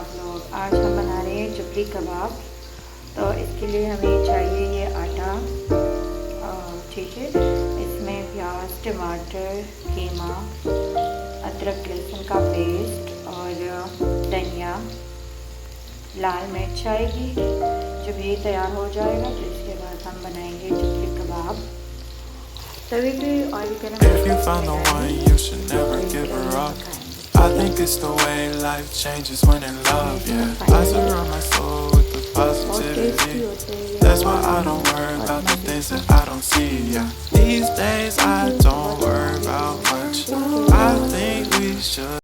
आप लोग। आज हम बना रहे हैं चुपड़ी कबाब। तो इसके लिए हमें चाहिए ये आटा, ठीक है। इसमें प्याज, टमाटर, कीमा, अदरक लहसुन का पेस्ट और धनिया, लाल मिर्च आएगी। जब ये तैयार हो जाएगा तो इसके बाद हम बनाएंगे चुपड़ी कबाब। तवे पे ऑयल गरम I think it's the way life changes when in love, yeah. I surround my soul with the positivity. That's why I don't worry about the things that I don't see, yeah. These days I don't worry about much. I think we should